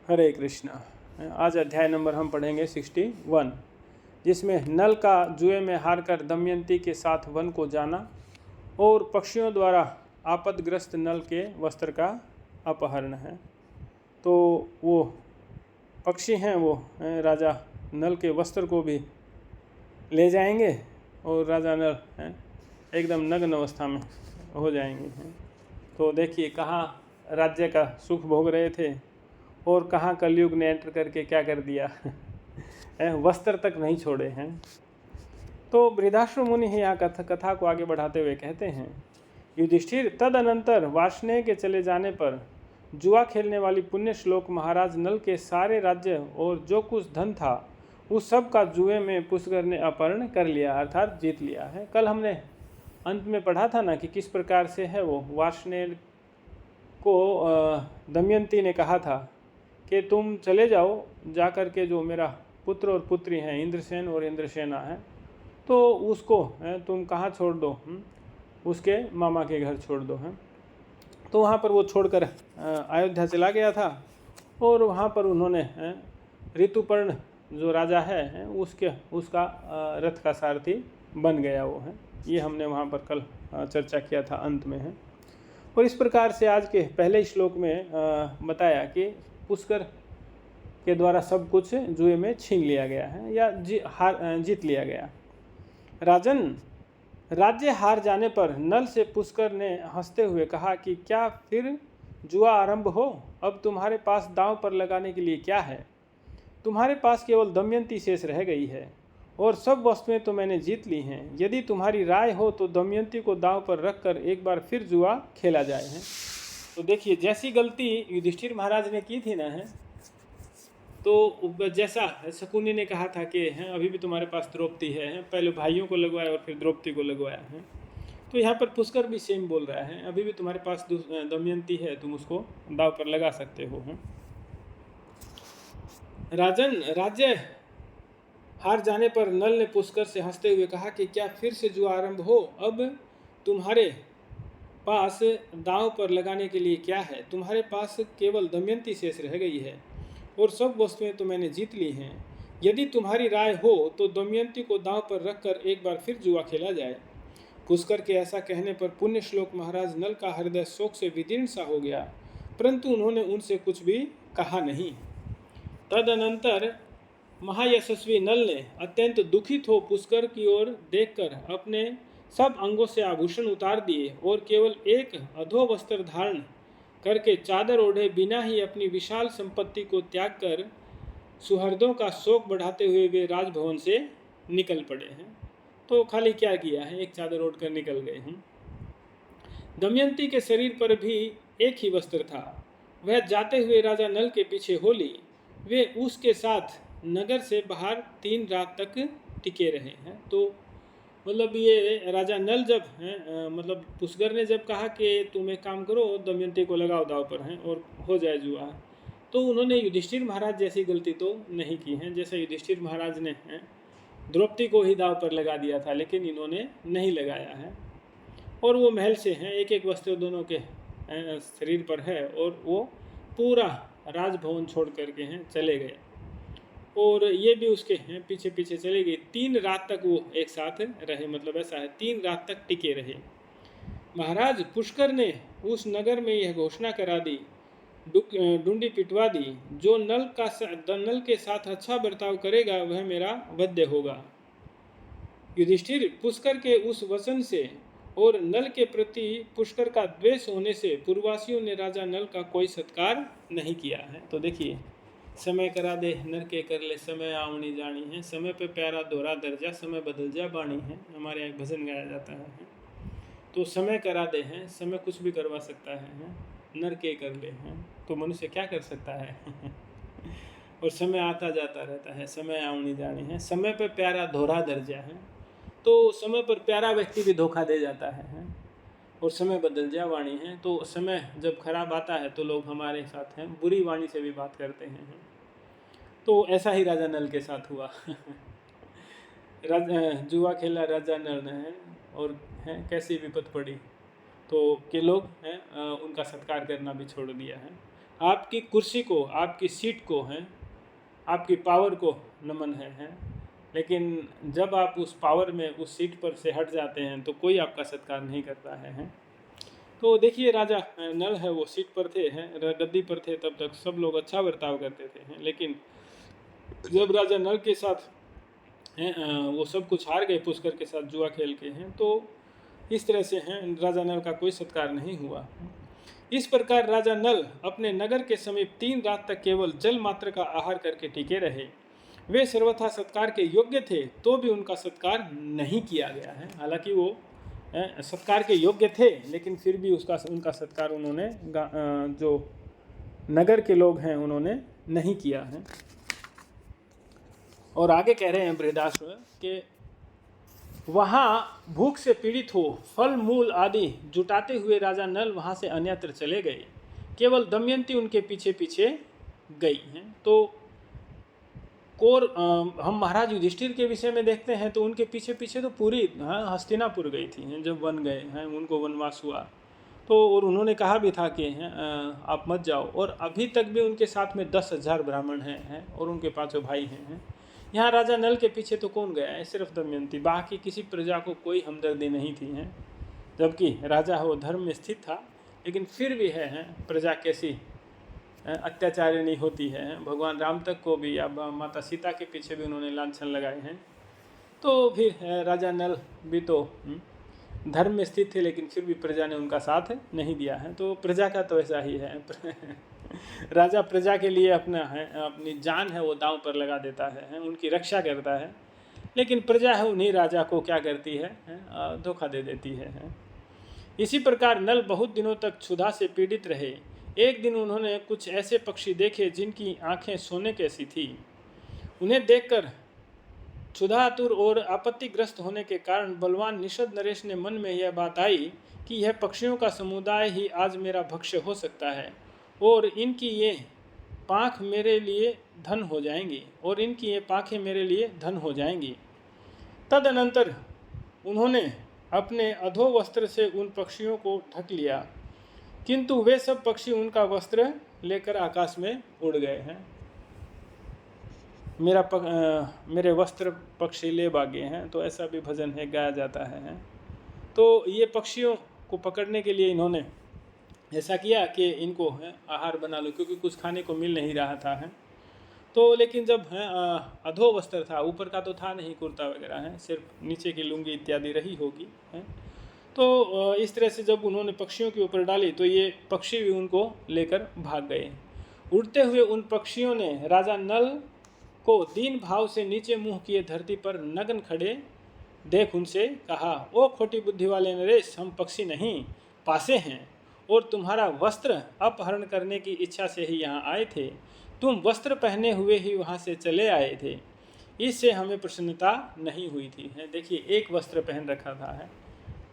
हरे कृष्णा। आज अध्याय नंबर हम पढ़ेंगे 61, जिसमें नल का जुए में हारकर दमयंती के साथ वन को जाना और पक्षियों द्वारा आपदग्रस्त नल के वस्त्र का अपहरण है। तो वो पक्षी हैं वो राजा नल के वस्त्र को भी ले जाएंगे और राजा नल एकदम नग्न अवस्था में हो जाएंगे। तो देखिए कहाँ राज्य का सुख भोग रहे थे और कहाँ कलयुग ने एंटर करके क्या कर दिया वस्त्र तक नहीं छोड़े हैं। तो बृहदाश्रम मुनि ही यहाँ कथा को आगे बढ़ाते हुए कहते हैं, युधिष्ठिर, तदनंतर वार्ष्णेय के चले जाने पर जुआ खेलने वाली पुण्य श्लोक महाराज नल के सारे राज्य और जो कुछ धन था उस सब का जुए में पुष्कर ने अपहरण कर लिया, अर्थात जीत लिया है। कल हमने अंत में पढ़ा था ना कि किस प्रकार से है वो वार्ष्णेय को दमयंती ने कहा था कि तुम चले जाओ, जा कर के जो मेरा पुत्र और पुत्री हैं इंद्रसेन और इंद्रसेना है, तो उसको तुम कहाँ छोड़ दो, उसके मामा के घर छोड़ दो। तो वहाँ पर वो छोड़कर अयोध्या चला गया था और वहाँ पर उन्होंने ऋतुपर्ण जो राजा है उसका रथ का सारथी बन गया वो है। ये हमने वहाँ पर कल चर्चा किया था अंत में है। और इस प्रकार से आज के पहले श्लोक में बताया कि पुष्कर के द्वारा सब कुछ जुए में छीन लिया गया है या जीत लिया गया। राजन, राज्य हार जाने पर नल से पुष्कर ने हंसते हुए कहा कि क्या फिर जुआ आरंभ हो? अब तुम्हारे पास दांव पर लगाने के लिए क्या है? तुम्हारे पास केवल दमयंती शेष रह गई है और सब वस्तुएं तो मैंने जीत ली हैं। यदि तुम्हारी राय हो तो दमयंती को दांव पर रखकर एक बार फिर जुआ खेला जाए है। तो देखिए जैसी गलती युधिष्ठिर महाराज ने की थी ना है, तो जैसा शकुनी ने कहा था कि अभी भी तुम्हारे पास द्रौपदी है, पहले भाइयों को लगवाया और फिर द्रौपदी को लगवाया है। तो यहाँ पर पुष्कर भी सेम बोल रहा है, अभी भी तुम्हारे पास दमयंती है, तुम उसको दांव पर लगा सकते हो। राजन, राज्य हार जाने पर नल ने पुष्कर से हंसते हुए कहा कि क्या फिर से जुआ आरंभ हो? अब तुम्हारे पास दांव पर लगाने के लिए क्या है? तुम्हारे पास केवल दमयंती शेष रह गई है और सब वस्तुएं तो मैंने जीत ली हैं। यदि तुम्हारी राय हो तो दमयंती को दांव पर रखकर एक बार फिर जुआ खेला जाए। पुष्कर के ऐसा कहने पर पुण्य श्लोक महाराज नल का हृदय शोक से विदीर्ण सा हो गया, परंतु उन्होंने उनसे कुछ भी कहा नहीं। तदनंतर महायशस्वी नल ने अत्यंत दुखित हो पुष्कर की ओर देखकर अपने सब अंगों से आभूषण उतार दिए और केवल एक अधो वस्त्र धारण करके चादर ओढ़े बिना ही अपनी विशाल संपत्ति को त्याग कर सुहृदों का शोक बढ़ाते हुए वे राजभवन से निकल पड़े हैं। तो खाली क्या किया है, एक चादर ओढ़ कर निकल गए हैं। दमयंती के शरीर पर भी एक ही वस्त्र था, वह जाते हुए राजा नल के पीछे हो ली। वे उसके साथ नगर से बाहर 3 रात तक टिके रहे हैं। तो मतलब ये राजा नल जब मतलब पुष्कर ने जब कहा कि तुम एक काम करो, दमयंती को लगाओ दाव पर हैं और हो जाए जुआ, तो उन्होंने युधिष्ठिर महाराज जैसी गलती तो नहीं की है। जैसे युधिष्ठिर महाराज ने द्रौपदी को ही दाव पर लगा दिया था, लेकिन इन्होंने नहीं लगाया है। और वो महल से हैं, एक एक वस्त्र दोनों के शरीर पर है और वो पूरा राजभवन छोड़ करके हैं चले गए और ये भी उसके हैं पीछे पीछे चले गए। 3 रात तक वो एक साथ रहे, मतलब ऐसा है 3 रात तक टिके रहे। महाराज पुष्कर ने उस नगर में यह घोषणा करा दी, डुंडी पिटवा दी, जो नल के साथ अच्छा बर्ताव करेगा वह मेरा वध्य होगा। युधिष्ठिर, पुष्कर के उस वचन से और नल के प्रति पुष्कर का द्वेष होने से पूर्ववासियों ने राजा नल का कोई सत्कार नहीं किया है। तो देखिए, समय करा दे नर के कर ले, समय आवनी जानी है, समय पे प्यारा दोहरा दर्जा, समय बदल जा बाणी है। हमारे यहाँ भजन गाया जाता है। तो समय करा दे हैं, समय कुछ भी करवा सकता है, नर के कर ले हैं, तो मनुष्य क्या कर सकता है और समय आता जाता रहता है, समय आवनी जानी है, समय पे प्यारा दोहरा दर्जा है। तो समय पर प्यारा व्यक्ति भी धोखा दे जाता है और समय बदल जा वाणी है। तो समय जब खराब आता है तो लोग हमारे साथ हैं बुरी वाणी से भी बात करते हैं। तो ऐसा ही राजा नल के साथ हुआ जुआ खेला राजा नल ने और कैसी विपत पड़ी, तो के लोग उनका सत्कार करना भी छोड़ दिया है। आपकी कुर्सी को, आपकी सीट को हैं, आपकी पावर को नमन है। लेकिन जब आप उस पावर में, उस सीट पर से हट जाते हैं तो कोई आपका सत्कार नहीं करता है। तो देखिए राजा नल है वो सीट पर थे, हैं गद्दी पर थे, तब तक सब लोग अच्छा बर्ताव करते थे, हैं। लेकिन जब राजा नल के साथ वो सब कुछ हार गए पुष्कर के साथ जुआ खेल के, हैं, तो इस तरह से हैं राजा नल का कोई सत्कार नहीं हुआ। इस प्रकार राजा नल अपने नगर के समीप 3 रात तक केवल जल मात्र का आहार करके टिके रहे। वे सर्वथा सत्कार के योग्य थे, तो भी उनका सत्कार नहीं किया गया है। हालांकि वो सत्कार के योग्य थे, लेकिन फिर भी उनका सत्कार उन्होंने जो नगर के लोग हैं उन्होंने नहीं किया है। और आगे कह रहे हैं बृहदाश्व कि वहाँ भूख से पीड़ित हो फल मूल आदि जुटाते हुए राजा नल वहाँ से अन्यत्र चले गए। केवल दमयंती उनके पीछे पीछे गई हैं। तो हम महाराज युधिष्ठिर के विषय में देखते हैं तो उनके पीछे पीछे तो पूरी हस्तिनापुर गई थी, जब वन गए हैं, उनको वनवास हुआ तो, और उन्होंने कहा भी था कि आप मत जाओ। और अभी तक भी उनके साथ में 10,000 ब्राह्मण हैं और उनके 5 भाई हैं। यहाँ राजा नल के पीछे तो कौन गया है? सिर्फ दमयंती, बाकी किसी प्रजा को कोई हमदर्दी नहीं थी, हैं। जबकि राजा वो धर्म में स्थित था, लेकिन फिर भी है प्रजा कैसी अत्याचारिणी होती है। भगवान राम तक को भी, या माता सीता के पीछे भी उन्होंने लांछन लगाए हैं। तो फिर राजा नल भी तो धर्म में स्थित थे, लेकिन फिर भी प्रजा ने उनका साथ नहीं दिया है। तो प्रजा का तो ऐसा ही है राजा प्रजा के लिए अपनी जान है वो दांव पर लगा देता है, उनकी रक्षा करता है। लेकिन प्रजा है उन्हीं राजा को क्या करती है, धोखा दे देती है। इसी प्रकार नल बहुत दिनों तक क्षुधा से पीड़ित रहे। एक दिन उन्होंने कुछ ऐसे पक्षी देखे जिनकी आंखें सोने कैसी थी। उन्हें देखकर क्षुधातुर और आपत्तिग्रस्त होने के कारण बलवान निषद नरेश ने मन में यह बात आई कि यह पक्षियों का समुदाय ही आज मेरा भक्ष्य हो सकता है, और इनकी ये पाँख मेरे लिए धन हो जाएंगी, और इनकी ये पाँखें मेरे लिए धन हो जाएंगी। तदनंतर उन्होंने अपने अधो वस्त्र से उन पक्षियों को ढक लिया, किंतु वे सब पक्षी उनका वस्त्र लेकर आकाश में उड़ गए हैं। मेरे वस्त्र पक्षी ले भागे हैं, तो ऐसा भी भजन है, गाया जाता है। तो ये पक्षियों को पकड़ने के लिए इन्होंने ऐसा किया कि इनको आहार बना लो, क्योंकि कुछ खाने को मिल नहीं रहा था। तो लेकिन जब अधो वस्त्र था, ऊपर का तो था नहीं कुर्ता वगैरह, है सिर्फ नीचे की लुंगी इत्यादि रही होगी, है। तो इस तरह से जब उन्होंने पक्षियों के ऊपर डाली तो ये पक्षी भी उनको लेकर भाग गए। उड़ते हुए उन पक्षियों ने राजा नल को दीन भाव से नीचे मुंह किए धरती पर नग्न खड़े देख उनसे कहा, ओ खोटी बुद्धि वाले नरेश, हम पक्षी नहीं पासे हैं, और तुम्हारा वस्त्र अपहरण करने की इच्छा से ही यहाँ आए थे। तुम वस्त्र पहने हुए ही वहाँ से चले आए थे, इससे हमें प्रसन्नता नहीं हुई थी। है देखिए, एक वस्त्र पहन रखा था, है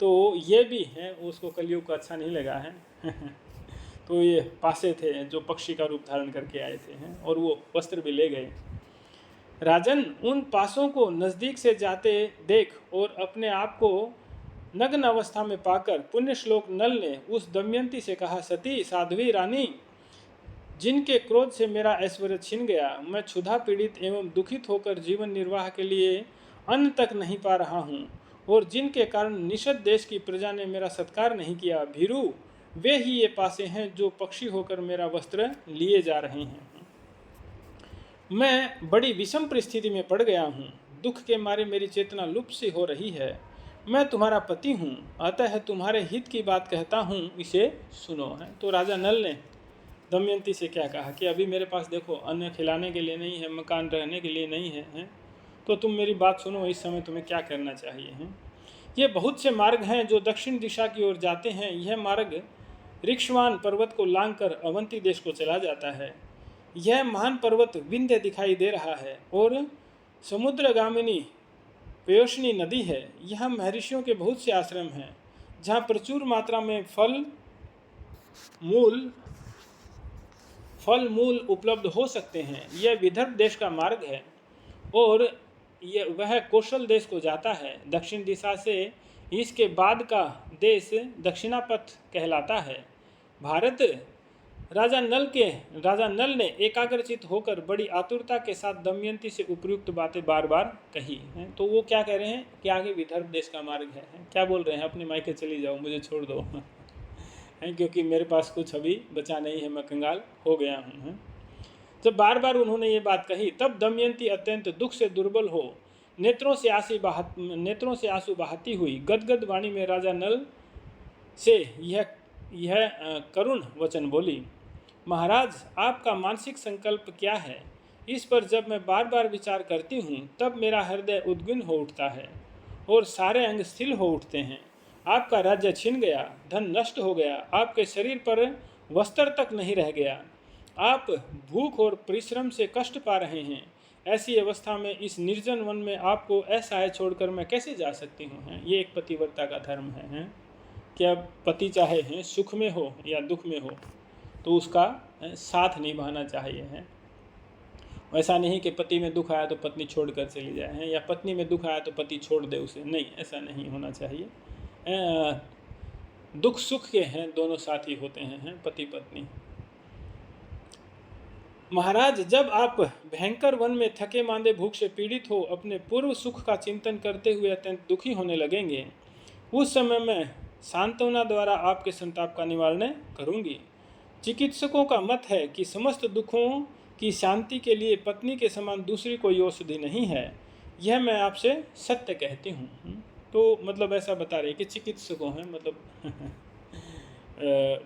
तो ये भी है उसको कलयुग को अच्छा नहीं लगा है तो ये पासे थे जो पक्षी का रूप धारण करके आए थे, हैं, और वो वस्त्र भी ले गए। राजन, उन पासों को नज़दीक से जाते देख और अपने आप को नग्न अवस्था में पाकर पुण्य श्लोक नल ने उस दमयंती से कहा, सती साध्वी रानी, जिनके क्रोध से मेरा ऐश्वर्य छिन गया, मैं क्षुधा पीड़ित एवं दुखित होकर जीवन निर्वाह के लिए अन्न तक नहीं पा रहा हूँ, और जिनके कारण निषद देश की प्रजा ने मेरा सत्कार नहीं किया, भीरू वे ही ये पासे हैं जो पक्षी होकर मेरा वस्त्र लिए जा रहे हैं। मैं बड़ी विषम परिस्थिति में पड़ गया हूँ, दुख के मारे मेरी चेतना लुप्त सी हो रही है। मैं तुम्हारा पति हूँ, अतः तुम्हारे हित की बात कहता हूँ, इसे सुनो। है तो राजा नल ने दमयंती से क्या कहा कि अभी मेरे पास देखो अन्न खिलाने के लिए नहीं है, मकान रहने के लिए नहीं है, तो तुम मेरी बात सुनो, इस समय तुम्हें क्या करना चाहिए है। ये बहुत से मार्ग हैं जो दक्षिण दिशा की ओर जाते हैं। यह मार्ग ऋक्षवान पर्वत को लांघकर अवंती देश को चला जाता है। यह महान पर्वत विंध्य दिखाई दे रहा है और समुद्रगामिनी पयोष्णी नदी है। यहाँ महर्षियों के बहुत से आश्रम हैं जहाँ प्रचुर मात्रा में फल मूल उपलब्ध हो सकते हैं। यह विदर्भ देश का मार्ग है और वह कौशल देश को जाता है। दक्षिण दिशा से इसके बाद का देश दक्षिणापथ कहलाता है। भारत राजा नल ने एकाग्रचित होकर बड़ी आतुरता के साथ दमयंती से उपयुक्त बातें बार बार कही हैं। तो वो क्या कह रहे हैं कि आगे विदर्भ देश का मार्ग है, क्या बोल रहे हैं, अपने मायके चली जाओ, मुझे छोड़ दो हैं, क्योंकि मेरे पास कुछ अभी बचा नहीं है, मैं कंगाल हो गया हूँ। जब बार बार उन्होंने ये बात कही तब दमयंती अत्यंत दुख से दुर्बल हो नेत्रों से आंसू बहाती हुई गदगद वाणी में राजा नल से यह करुण वचन बोली, महाराज, आपका मानसिक संकल्प क्या है? इस पर जब मैं बार बार विचार करती हूँ तब मेरा हृदय उद्विग्न हो उठता है और सारे अंग स्थिर हो उठते हैं। आपका राज्य छिन गया, धन नष्ट हो गया, आपके शरीर पर वस्त्र तक नहीं रह गया, आप भूख और परिश्रम से कष्ट पा रहे हैं। ऐसी अवस्था में इस निर्जन वन में आपको असहाय छोड़कर मैं कैसे जा सकती हूँ? ये एक पतिव्रता का धर्म है कि अब पति चाहे हैं सुख में हो या दुख में हो तो उसका साथ निभाना चाहिए है। ऐसा नहीं कि पति में दुख आया तो पत्नी छोड़कर चली जाए हैं, या पत्नी में दुख आया तो पति छोड़ दे उसे, नहीं, ऐसा नहीं होना चाहिए। दुख सुख के हैं दोनों साथी होते हैं पति पत्नी। महाराज, जब आप भयंकर वन में थके मांदे भूख से पीड़ित हो अपने पूर्व सुख का चिंतन करते हुए अत्यंत दुखी होने लगेंगे, उस समय मैं सांत्वना द्वारा आपके संताप का निवारण करूंगी। चिकित्सकों का मत है कि समस्त दुखों की शांति के लिए पत्नी के समान दूसरी कोई औषधि नहीं है। यह मैं आपसे सत्य कहती हूँ। तो मतलब ऐसा बता रहे कि चिकित्सकों हैं, मतलब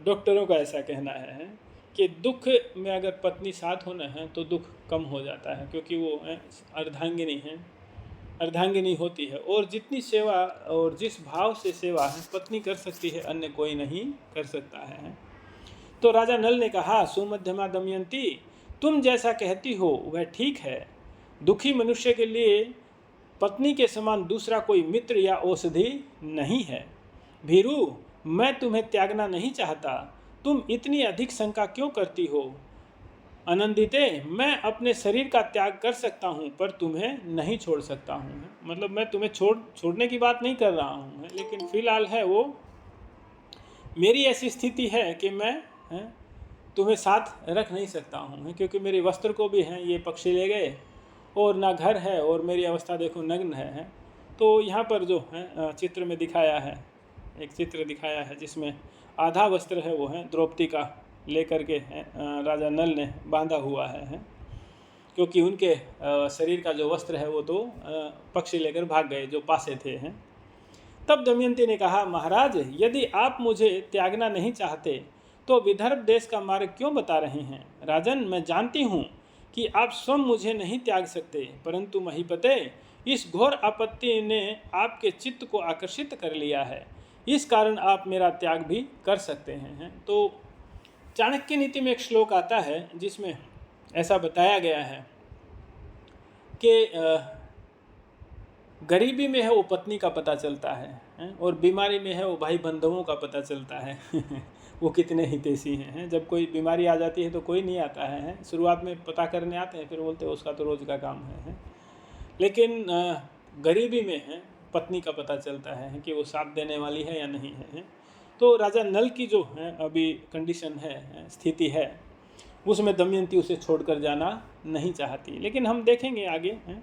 डॉक्टरों का ऐसा कहना है कि दुख में अगर पत्नी साथ होना है तो दुख कम हो जाता है, क्योंकि वो अर्धांगिनी होती है और जितनी सेवा और जिस भाव से सेवा है पत्नी कर सकती है अन्य कोई नहीं कर सकता है। तो राजा नल ने कहा, सुमध्यमा दमयंती, तुम जैसा कहती हो वह ठीक है। दुखी मनुष्य के लिए पत्नी के समान दूसरा कोई मित्र या औषधि नहीं है। भीरू, मैं तुम्हें त्यागना नहीं चाहता, तुम इतनी अधिक शंका क्यों करती हो? आनंदिते, मैं अपने शरीर का त्याग कर सकता हूँ पर तुम्हें नहीं छोड़ सकता हूँ। मतलब मैं तुम्हें छोड़ने की बात नहीं कर रहा हूँ, लेकिन फिलहाल है वो मेरी ऐसी स्थिति है कि मैं तुम्हें साथ रख नहीं सकता हूँ, क्योंकि मेरे वस्त्र को भी हैं ये पक्षी ले गए और ना घर है और मेरी अवस्था देखो नग्न है। तो यहाँ पर जो है चित्र में दिखाया है, एक चित्र दिखाया है जिसमें आधा वस्त्र है वो है द्रौपदी का लेकर के राजा नल ने बांधा हुआ है, क्योंकि उनके शरीर का जो वस्त्र है वो तो पक्षी लेकर भाग गए जो पासे थे हैं। तब दमयंती ने कहा, महाराज, यदि आप मुझे त्यागना नहीं चाहते तो विदर्भ देश का मार्ग क्यों बता रहे हैं? राजन, मैं जानती हूँ कि आप स्वयं मुझे नहीं त्याग सकते, परंतु महीपते, इस घोर आपत्ति ने आपके चित्त को आकर्षित कर लिया है, इस कारण आप मेरा त्याग भी कर सकते हैं। तो चाणक्य नीति में एक श्लोक आता है जिसमें ऐसा बताया गया है कि गरीबी में है वो पत्नी का पता चलता है और बीमारी में है वो भाई बंधुओं का पता चलता है वो कितने हितैषी हैं। जब कोई बीमारी आ जाती है तो कोई नहीं आता है, शुरुआत में पता करने आते हैं, फिर बोलते हैं उसका तो रोज़ का काम है। लेकिन गरीबी में है पत्नी का पता चलता है कि वो साथ देने वाली है या नहीं है। तो राजा नल की जो है अभी कंडीशन है, स्थिति है, उसमें दमयंती उसे छोड़कर जाना नहीं चाहती। लेकिन हम देखेंगे आगे हैं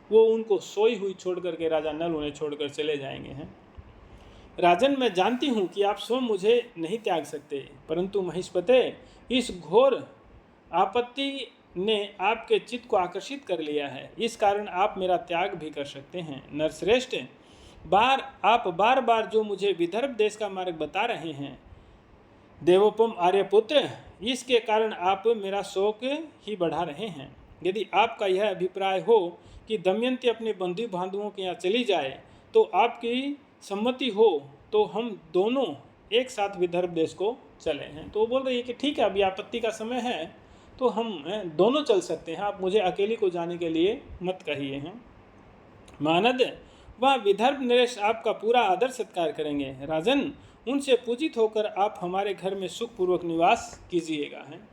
वो उनको सोई हुई छोड़ करके राजा नल उन्हें छोड़कर चले जाएंगे हैं। राजन, मैं जानती हूँ कि आप स्वयं मुझे नहीं त्याग सकते, परंतु महिष्पते, इस घोर आपत्ति ने आपके चित्त को आकर्षित कर लिया है, इस कारण आप मेरा त्याग भी कर सकते हैं। नरश्रेष्ठ, आप बार बार जो मुझे विदर्भ देश का मार्ग बता रहे हैं, देवोपम आर्यपुत्र, इसके कारण आप मेरा शोक ही बढ़ा रहे हैं। यदि आपका यह अभिप्राय हो कि दमयंती अपने बंधु बांधवों के यहाँ चली जाए तो आपकी सम्मति हो तो हम दोनों एक साथ विदर्भ देश को चले हैं। तो वो बोल रही है कि ठीक है, अभी आपत्ति का समय है तो हम दोनों चल सकते हैं, आप मुझे अकेली को जाने के लिए मत कहिए हैं। मानद, वह विदर्भ नरेश आपका पूरा आदर सत्कार करेंगे। राजन, उनसे पूजित होकर आप हमारे घर में सुखपूर्वक निवास कीजिएगा। हैं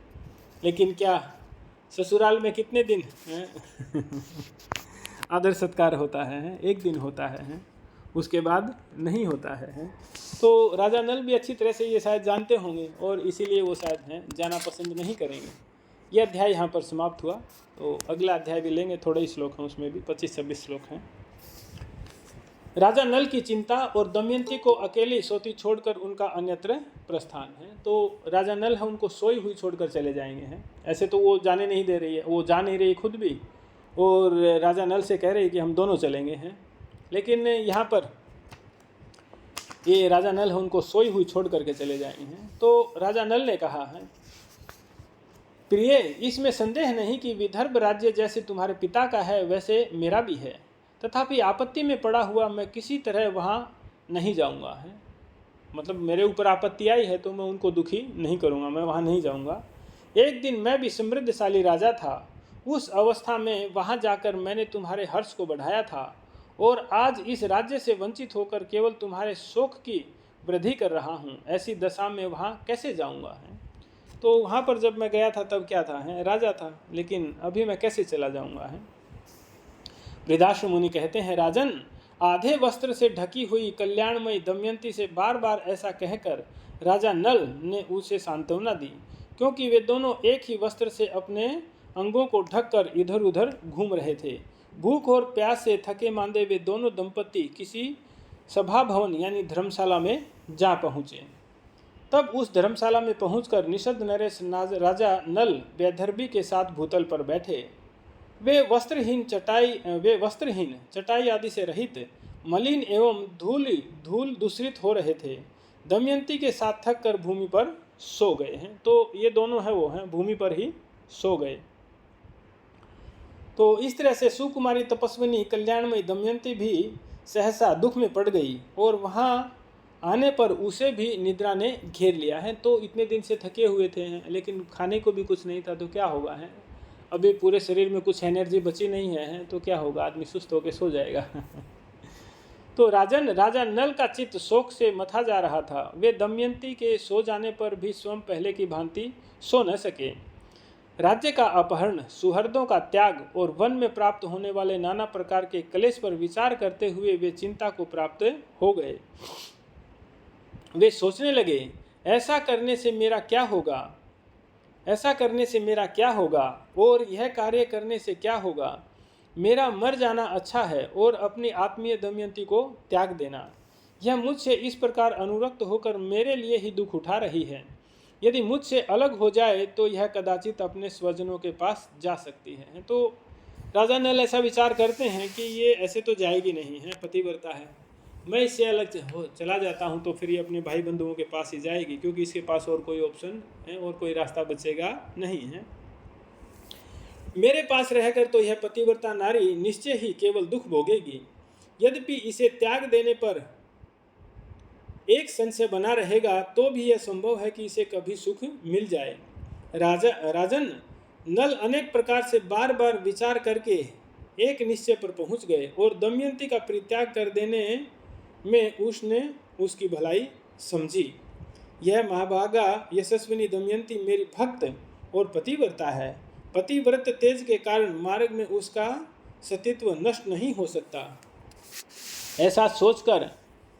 लेकिन क्या ससुराल में कितने दिन आदर सत्कार होता है? एक दिन होता है, उसके बाद नहीं होता है। तो राजा नल भी अच्छी तरह से ये शायद जानते होंगे और इसीलिए वो शायद हैं जाना पसंद नहीं करेंगे। यह अध्याय यहाँ पर समाप्त हुआ। तो अगला अध्याय भी लेंगे, थोड़े ही श्लोक हैं उसमें भी, 25-26 श्लोक हैं। राजा नल की चिंता और दमयंती को अकेली सोती छोड़कर उनका अन्यत्र प्रस्थान है। तो राजा नल है उनको सोई हुई छोड़कर चले जाएंगे हैं। ऐसे तो वो जाने नहीं दे रही है, वो जा नहीं रही खुद भी, और राजा नल से कह रही कि हम दोनों चलेंगे हैं। लेकिन यहाँ पर ये राजा नल है उनको सोई हुई छोड़ करके चले जाएंगे हैं। तो राजा नल ने कहा है, प्रिय, इसमें संदेह नहीं कि विदर्भ राज्य जैसे तुम्हारे पिता का है वैसे मेरा भी है, तथापि आपत्ति में पड़ा हुआ मैं किसी तरह वहाँ नहीं जाऊँगा है। मतलब मेरे ऊपर आपत्ति आई है तो मैं उनको दुखी नहीं करूँगा, मैं वहाँ नहीं जाऊँगा। एक दिन मैं भी समृद्धशाली राजा था, उस अवस्था में वहाँ जाकर मैंने तुम्हारे हर्ष को बढ़ाया था, और आज इस राज्य से वंचित होकर केवल तुम्हारे शोक की वृद्धि कर रहा हूँ। ऐसी दशा में वहाँ कैसे जाऊँगा है। तो वहाँ पर जब मैं गया था तब क्या था है, राजा था, लेकिन अभी मैं कैसे चला जाऊँगा है। वृद्धाश्रम मुनि कहते हैं, राजन, आधे वस्त्र से ढकी हुई कल्याणमयी दमयंती से बार बार ऐसा कहकर राजा नल ने उसे सांत्वना दी, क्योंकि वे दोनों एक ही वस्त्र से अपने अंगों को ढककर इधर उधर घूम रहे थे। भूख और प्यास से थके मांदे वे दोनों दंपति किसी सभा भवन यानी धर्मशाला में जा पहुँचे। तब उस धर्मशाला में पहुंचकर निषद नरेश राजा नल वैदर्भी के साथ भूतल पर बैठे। वे वस्त्रहीन चटाई आदि से रहित, मलिन एवं धूल दूषित हो रहे थे। दमयंती के साथ थक कर भूमि पर सो गए हैं। तो ये दोनों हैं वो हैं भूमि पर ही सो गए। तो इस तरह से सुकुमारी तपस्विनी कल्याणमयी दमयंती भी सहसा दुख में पड़ गई, और वहाँ आने पर उसे भी निद्रा ने घेर लिया है। तो इतने दिन से थके हुए थे हैं, लेकिन खाने को भी कुछ नहीं था, तो क्या होगा है, अभी पूरे शरीर में कुछ एनर्जी बची नहीं है, तो क्या होगा, आदमी सुस्त होकर सो जाएगा। तो राजा नल का चित्त शोक से मथा जा रहा था। वे दमयंती के सो जाने पर भी स्वयं पहले की भांति सो न सके। राज्य का अपहरण, सुहृदों का त्याग और वन में प्राप्त होने वाले नाना प्रकार के क्लेश पर विचार करते हुए वे चिंता को प्राप्त हो गए। वे सोचने लगे, ऐसा करने से मेरा क्या होगा, ऐसा करने से मेरा क्या होगा, और यह कार्य करने से क्या होगा। मेरा मर जाना अच्छा है और अपनी आत्मीय दमयंती को त्याग देना। यह मुझसे इस प्रकार अनुरक्त होकर मेरे लिए ही दुख उठा रही है। यदि मुझसे अलग हो जाए तो यह कदाचित अपने स्वजनों के पास जा सकती है। तो राजा नल ऐसा विचार करते हैं कि ये ऐसे तो जाएगी नहीं है, पतिव्रता है, मैं इससे अलग चला जाता हूँ तो फिर ये अपने भाई बंधुओं के पास ही जाएगी, क्योंकि इसके पास और कोई ऑप्शन है और कोई रास्ता बचेगा नहीं है। मेरे पास रहकर तो यह पतिव्रता नारी निश्चय ही केवल दुख भोगेगी। यद्यपि इसे त्याग देने पर एक संशय बना रहेगा तो भी यह संभव है कि इसे कभी सुख मिल जाए। राजन नल अनेक प्रकार से बार बार विचार करके एक निश्चय पर पहुंच गए, और दमयंती का परित्याग कर देने में उसने उसकी भलाई समझी। यह महाभागा यशस्विनी दमयंती मेरी भक्त और पतिव्रता है। पतिव्रत तेज के कारण मार्ग में उसका सतीत्व नष्ट नहीं हो सकता। ऐसा सोचकर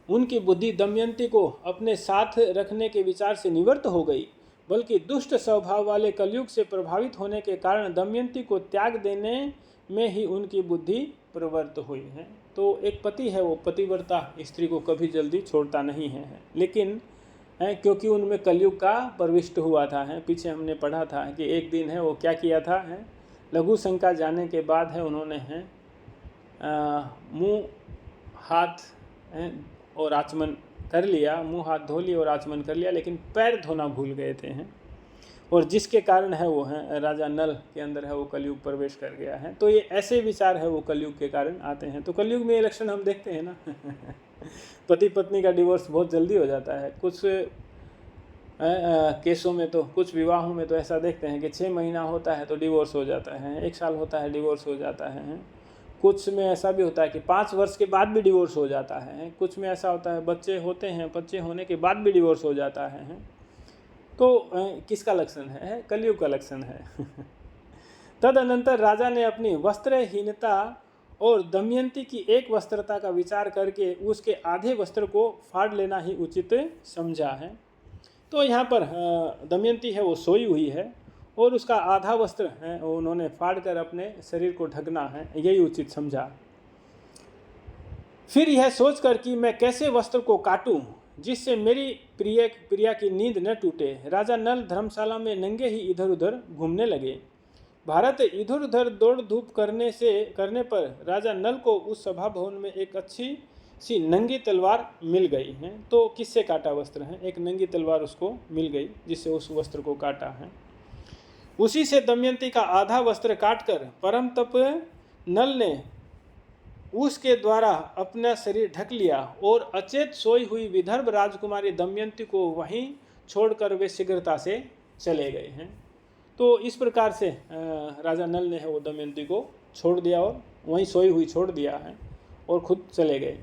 उनकी बुद्धि दमयंती को अपने साथ रखने के विचार से निवृत्त हो गई, बल्कि दुष्ट स्वभाव वाले कलयुग से प्रभावित होने के कारण दमयंती को त्याग देने में ही उनकी बुद्धि प्रवृत्त हुई है। तो एक पति है वो पतिव्रता स्त्री को कभी जल्दी छोड़ता नहीं है, लेकिन क्योंकि उनमें कलयुग का प्रविष्ट हुआ था। पीछे हमने पढ़ा था कि एक दिन है वो क्या किया था, लघु शंका जाने के बाद है उन्होंने मुँह हाथ और आचमन कर लिया, मुँह हाथ धो लिए और आचमन कर लिया, लेकिन पैर धोना भूल गए थे और जिसके कारण है वो राजा नल के अंदर है वो कलयुग प्रवेश कर गया है। तो ये ऐसे विचार है वो कलयुग के कारण आते हैं। तो कलयुग में इलेक्शन हम देखते हैं ना पति पत्नी का डिवोर्स बहुत जल्दी हो जाता है। कुछ केसों में तो, कुछ विवाहों में तो ऐसा देखते हैं कि 6 महीना होता है तो डिवोर्स हो जाता है, 1 साल होता है डिवोर्स हो जाता है। कुछ में ऐसा भी होता है कि 5 वर्ष के बाद भी डिवोर्स हो जाता है। कुछ में ऐसा होता है बच्चे होते हैं, बच्चे होने के बाद भी डिवोर्स हो जाता है। तो किसका लक्षण है? कलयुग का लक्षण है। तदनंतर राजा ने अपनी वस्त्रहीनता और दमयंती की एक वस्त्रता का विचार करके उसके आधे वस्त्र को फाड़ लेना ही उचित समझा है। तो यहाँ पर दमयंती है वो सोई हुई है और उसका आधा वस्त्र है उन्होंने फाड़ कर अपने शरीर को ढकना है, यही उचित समझा। फिर यह सोचकर कि मैं कैसे वस्त्र को काटूं जिससे मेरी प्रिया की नींद न टूटे, राजा नल धर्मशाला में नंगे ही इधर उधर घूमने लगे। भारत इधर उधर दौड़ धूप करने पर राजा नल को उस सभा भवन में एक अच्छी सी नंगी तलवार मिल गई है। तो किससे काटा वस्त्र है, एक नंगी तलवार उसको मिल गई जिससे उस वस्त्र को काटा है। उसी से दमयंती का आधा वस्त्र काटकर परम तप नल ने उसके द्वारा अपना शरीर ढक लिया और अचेत सोई हुई विदर्भ राजकुमारी दमयंती को वहीं छोड़कर वे शीघ्रता से चले गए हैं। तो इस प्रकार से राजा नल ने है वो दमयंती को छोड़ दिया और वहीं सोई हुई छोड़ दिया है और खुद चले गए।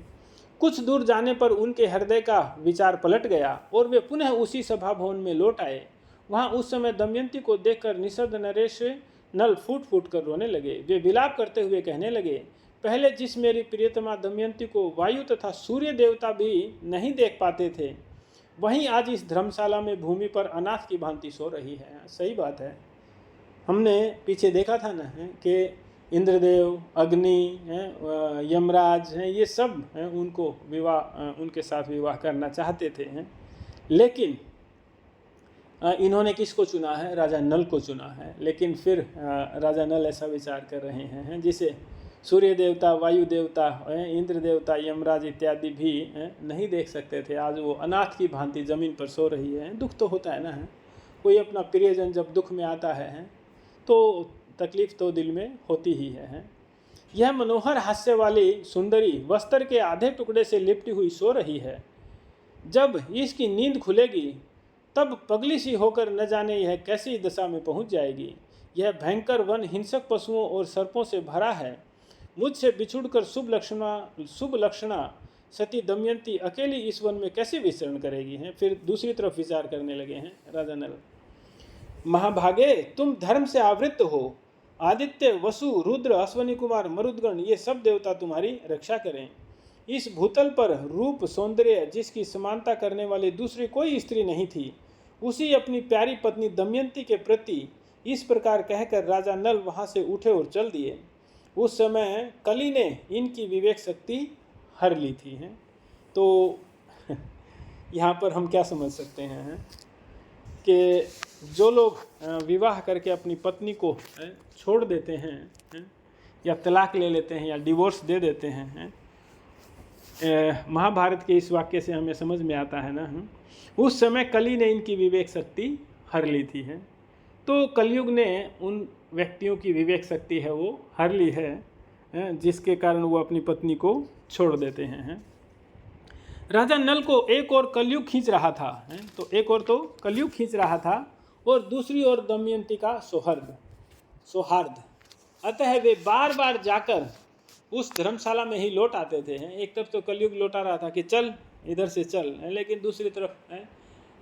कुछ दूर जाने पर उनके हृदय का विचार पलट गया और वे पुनः उसी सभा भवन में लौट आए। वहाँ उस समय दमयंती को देखकर निषद नरेश नल फूट फूट कर रोने लगे। वे विलाप करते हुए कहने लगे, पहले जिस मेरी प्रियतमा दमयंती को वायु तथा सूर्य देवता भी नहीं देख पाते थे, वहीं आज इस धर्मशाला में भूमि पर अनाथ की भांति सो रही है। सही बात है, हमने पीछे देखा था ना कि इंद्रदेव, अग्नि, यमराज हैं, ये सब हैं उनको उनके साथ विवाह करना चाहते थे हैं, लेकिन इन्होंने किसको चुना है, राजा नल को चुना है। लेकिन फिर राजा नल ऐसा विचार कर रहे हैं जिसे सूर्य देवता, वायु देवता, इंद्र देवता, यमराज इत्यादि भी नहीं देख सकते थे। आज वो अनाथ की भांति जमीन पर सो रही है। दुख तो होता है ना, कोई अपना प्रियजन जब दुख में आता है तो तकलीफ तो दिल में होती ही है। यह मनोहर हास्य वाली सुंदरी वस्त्र के आधे टुकड़े से लिपटी हुई सो रही है। जब इसकी नींद खुलेगी तब पगली सी होकर न जाने यह कैसी दशा में पहुंच जाएगी। यह भयंकर वन हिंसक पशुओं और सर्पों से भरा है। मुझसे बिछुड़कर शुभ लक्षणा सती दमयंती अकेली इस वन में कैसे विचरण करेगी हैं। फिर दूसरी तरफ विचार करने लगे हैं राजा नल। महाभागे, तुम धर्म से आवृत्त हो। आदित्य, वसु, रुद्र, अश्वनी कुमार, मरुदगण, ये सब देवता तुम्हारी रक्षा करें। इस भूतल पर रूप सौंदर्य जिसकी समानता करने वाली दूसरी कोई स्त्री नहीं थी, उसी अपनी प्यारी पत्नी दमयंती के प्रति इस प्रकार कहकर राजा नल वहाँ से उठे और चल दिए। उस समय कली ने इनकी विवेक शक्ति हर ली थी हैं। तो यहाँ पर हम क्या समझ सकते हैं कि जो लोग विवाह करके अपनी पत्नी को छोड़ देते हैं या तलाक ले लेते हैं या डिवोर्स दे देते हैं, महाभारत के इस वाक्य से हमें समझ में आता है ना, उस समय कली ने इनकी विवेक शक्ति हर ली थी है। तो कलयुग ने उन व्यक्तियों की विवेक शक्ति है वो हर ली है जिसके कारण वो अपनी पत्नी को छोड़ देते हैं। राजा नल को एक और कलयुग खींच रहा था, तो एक और तो कलयुग खींच रहा था और दूसरी ओर दमयंती का सौहार्द। अतः वे बार बार जाकर उस धर्मशाला में ही लौट आते थे। एक तरफ तो कलयुग लौटा रहा था कि चल इधर से चल, लेकिन दूसरी तरफ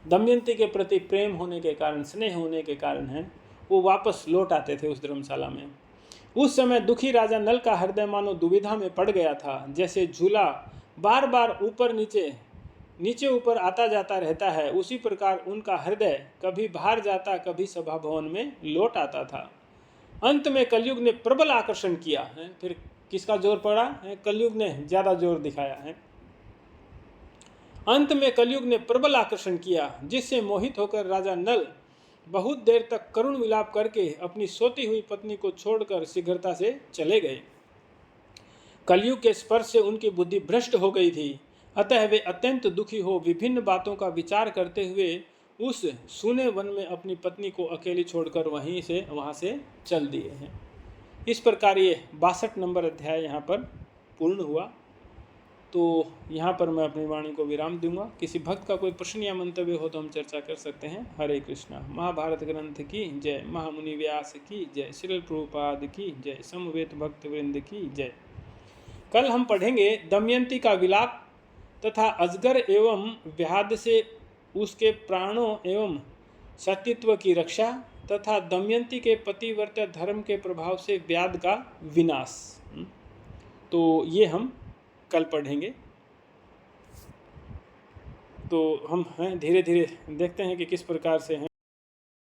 दमयंती के प्रति प्रेम होने के कारण, स्नेह होने के कारण वो वापस लौट आते थे उस धर्मशाला में। उस समय दुखी राजा नल का हृदय मानो दुविधा में पड़ गया था। जैसे झूला बार बार ऊपर नीचे ऊपर आता जाता रहता है, उसी प्रकार उनका हृदय कभी बाहर जाता, कभी सभा भवन में लौट आता था। अंत में कलयुग ने प्रबल आकर्षण किया है। फिर किसका जोर पड़ा है? कलयुग ने ज़्यादा जोर दिखाया है। अंत में कलयुग ने प्रबल आकर्षण किया, जिससे मोहित होकर राजा नल बहुत देर तक करुण विलाप करके अपनी सोती हुई पत्नी को छोड़कर शीघ्रता से चले गए। कलयुग के स्पर्श से उनकी बुद्धि भ्रष्ट हो गई थी, अतः वे अत्यंत दुखी हो विभिन्न बातों का विचार करते हुए उस सूने वन में अपनी पत्नी को अकेली छोड़कर वहाँ से चल दिए हैं। इस प्रकार ये 62 नंबर अध्याय यहाँ पर पूर्ण हुआ। तो यहाँ पर मैं अपनी वाणी को विराम दूंगा। किसी भक्त का कोई प्रश्न या मंतव्य हो तो हम चर्चा कर सकते हैं। हरे कृष्णा। महाभारत ग्रंथ की जय। महामुनि व्यास की जय। श्रील प्रभुपाद की जय। समवेत भक्त वृंद की जय। कल हम पढ़ेंगे दमयंती का विलाप तथा अजगर एवं व्याध से उसके प्राणों एवं सत्यत्व की रक्षा तथा दमयंती के पतिव्रत्य धर्म के प्रभाव से व्याध का विनाश। तो ये हम कल पढ़ेंगे। तो हम हैं धीरे धीरे देखते हैं कि किस प्रकार से हैं।